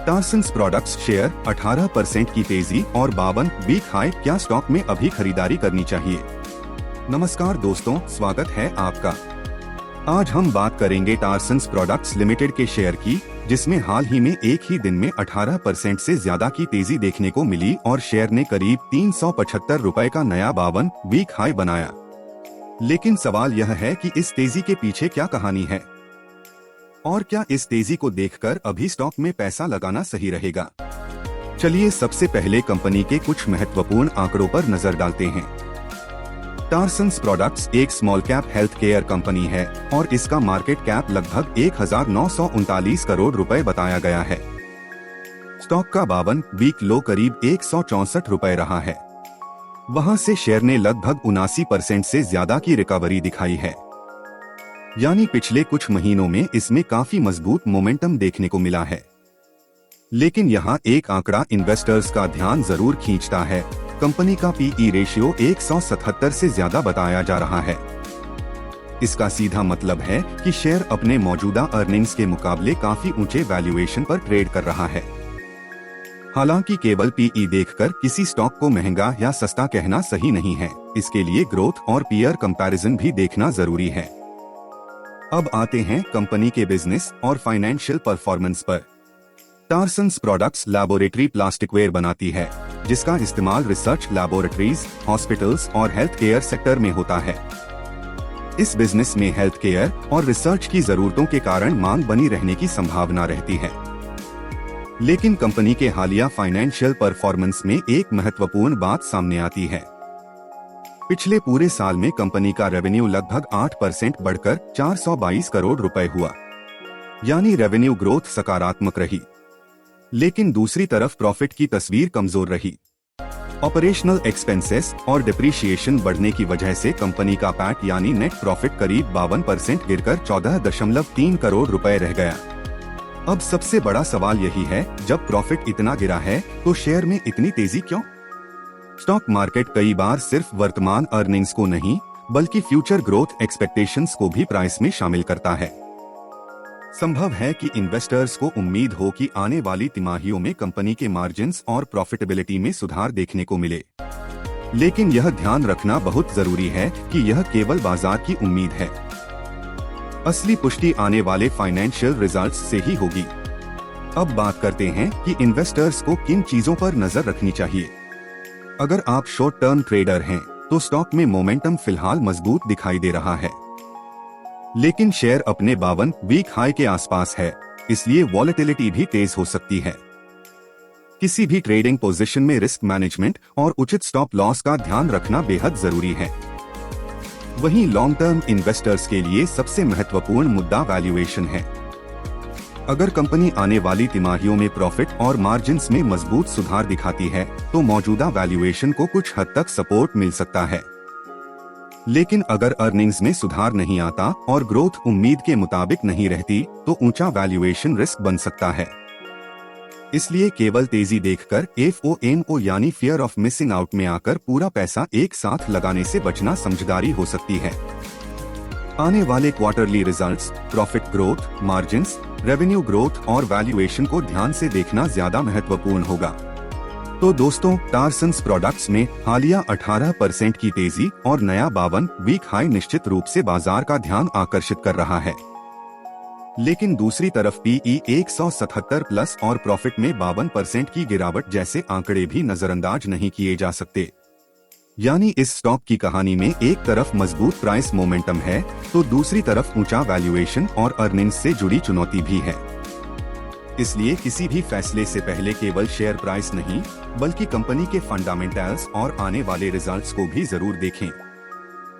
टारसन्स products share 18% की तेजी और 52 वीक हाई, क्या स्टॉक में अभी खरीदारी करनी चाहिए? नमस्कार दोस्तों, स्वागत है आपका। आज हम बात करेंगे टारसन्स प्रोडक्ट्स लिमिटेड के शेयर की, जिसमें हाल ही में एक ही दिन में 18% से ज्यादा की तेजी देखने को मिली और शेयर ने करीब 375 रुपए का नया 52 वीक हाई बनाया। लेकिन सवाल यह है कि इस तेजी के पीछे क्या कहानी है और क्या इस तेजी को देखकर अभी स्टॉक में पैसा लगाना सही रहेगा? चलिए सबसे पहले कंपनी के कुछ महत्वपूर्ण आंकड़ों पर नजर डालते हैं। टारसन्स प्रोडक्ट्स एक small cap health care company है और इसका मार्केट कैप लगभग 1939 करोड़ रुपए बताया गया है। स्टॉक का 52 वीक लो करीब 164 रुपए रहा है। वहां से शेयर ने लगभग 79% से ज्यादा की रिकवरी दिखाई है, यानी पिछले कुछ महीनों में इसमें काफी मजबूत मोमेंटम देखने को मिला है। लेकिन यहाँ एक आंकड़ा इन्वेस्टर्स का ध्यान जरूर खींचता है। कंपनी का पीई रेशियो 177 से ज्यादा बताया जा रहा है। इसका सीधा मतलब है कि शेयर अपने मौजूदा अर्निंग्स के मुकाबले काफी ऊंचे वैल्यूएशन पर ट्रेड कर रहा है। हालांकि केवल पीई देखकर किसी स्टॉक को महंगा या सस्ता कहना सही नहीं है। इसके लिए ग्रोथ और पीयर कंपैरिजन भी देखना जरूरी है। अब आते हैं कंपनी के बिजनेस और फाइनेंशियल परफॉर्मेंस पर। टारसन्स प्रोडक्ट्स लैबोरेटरी प्लास्टिकवेयर बनाती है, जिसका इस्तेमाल रिसर्च लैबोरेटरीज, हॉस्पिटल्स और हेल्थ केयर सेक्टर में होता है। इस बिजनेस में हेल्थ केयर और रिसर्च की जरूरतों के कारण मांग बनी रहने की संभावना रहती है। लेकिन कंपनी के हालिया फाइनेंशियल परफॉर्मेंस में एक महत्वपूर्ण बात सामने आती है। पिछले पूरे साल में कंपनी का रेवेन्यू लगभग 8% बढ़कर 422 करोड़ रुपए हुआ, यानी रेवेन्यू ग्रोथ सकारात्मक रही। लेकिन दूसरी तरफ प्रॉफिट की तस्वीर कमजोर रही। ऑपरेशनल एक्सपेंसेस और डिप्रिशिएशन बढ़ने की वजह से कंपनी का पैट यानी नेट प्रॉफिट करीब 52% गिरकर 14.3 करोड़ रुपए रह गया। अब सबसे बड़ा सवाल यही है, जब प्रॉफिट इतना गिरा है तो शेयर में इतनी तेजी क्यों? स्टॉक मार्केट कई बार सिर्फ वर्तमान अर्निंग्स को नहीं, बल्कि फ्यूचर ग्रोथ एक्सपेक्टेशंस को भी प्राइस में शामिल करता है। संभव है कि इन्वेस्टर्स को उम्मीद हो कि आने वाली तिमाहियों में कंपनी के मार्जिन्स और प्रॉफिटेबिलिटी में सुधार देखने को मिले। लेकिन यह ध्यान रखना बहुत जरूरी है कि यह केवल बाजार की उम्मीद है। असली पुष्टि आने वाले फाइनेंशियल रिजल्ट्स से ही होगी। अब बात करते हैं कि इन्वेस्टर्स को किन चीजों पर नजर रखनी चाहिए। अगर आप शॉर्ट टर्म ट्रेडर हैं, तो स्टॉक में मोमेंटम फिलहाल मजबूत दिखाई दे रहा है। लेकिन शेयर अपने 52 वीक हाई के आसपास है, इसलिए वॉलेटिलिटी भी तेज हो सकती है। किसी भी ट्रेडिंग पोजीशन में रिस्क मैनेजमेंट और उचित स्टॉप लॉस का ध्यान रखना बेहद जरूरी है। वहीं लॉन्ग टर्म इन्वेस्टर्स के लिए सबसे महत्वपूर्ण मुद्दा वैल्यूएशन है। अगर कंपनी आने वाली तिमाहियों में प्रॉफिट और मार्जिन्स में मजबूत सुधार दिखाती है, तो मौजूदा वैल्यूएशन को कुछ हद तक सपोर्ट मिल सकता है। लेकिन अगर अर्निंग्स में सुधार नहीं आता और ग्रोथ उम्मीद के मुताबिक नहीं रहती, तो ऊंचा वैल्यूएशन रिस्क बन सकता है। इसलिए केवल तेजी देखकर FOMO यानी फियर ऑफ मिसिंग आउट में आकर पूरा पैसा एक साथ लगाने से बचना समझदारी हो सकती है। आने वाले quarterly results, profit growth, margins, revenue growth और वैल्यूएशन को ध्यान से देखना ज्यादा महत्वपूर्ण होगा। तो दोस्तों, टारसन्स प्रोडक्ट्स में हालिया 18% की तेजी और नया 52 वीक हाई निश्चित रूप से बाजार का ध्यान आकर्षित कर रहा है। लेकिन दूसरी तरफ पीई 177 प्लस और प्रॉफिट में 52% की गिरावट जैसे आंकड़े भी नजरअंदाज नहीं किए जा सकते। यानी इस स्टॉक की कहानी में एक तरफ मजबूत प्राइस मोमेंटम है, तो दूसरी तरफ ऊंचा वैल्यूएशन और अर्निंग्स से जुड़ी चुनौती भी है। इसलिए किसी भी फैसले से पहले केवल शेयर प्राइस नहीं, बल्कि कंपनी के फंडामेंटल्स और आने वाले रिजल्ट्स को भी जरूर देखें।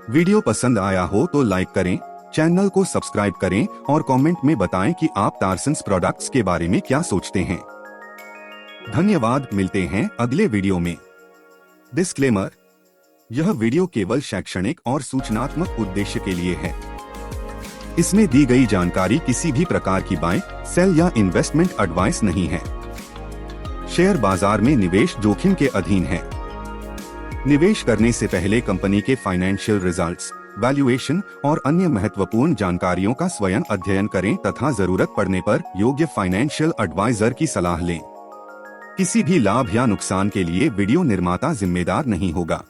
वीडियो पसंद आया हो तो लाइक करें, चैनल को सब्सक्राइब करें और कमेंट में बताएं कि आप टारसन्स प्रोडक्ट्स के बारे में क्या सोचते हैं। धन्यवाद, मिलते हैं अगले वीडियो में। डिस्क्लेमर: यह वीडियो केवल शैक्षणिक और सूचनात्मक उद्देश्य के लिए है। इसमें दी गई जानकारी किसी भी प्रकार की बाय, सेल या इन्वेस्टमेंट एडवाइस नहीं है। शेयर बाजार में निवेश जोखिम के अधीन है। निवेश करने से पहले कंपनी के फाइनेंशियल रिजल्ट्स, वैल्यूएशन और अन्य महत्वपूर्ण जानकारियों का स्वयं अध्ययन करें तथा जरूरत पड़ने पर योग्य फाइनेंशियल एडवाइजर की सलाह लें। किसी भी लाभ या नुकसान के लिए वीडियो निर्माता जिम्मेदार नहीं होगा।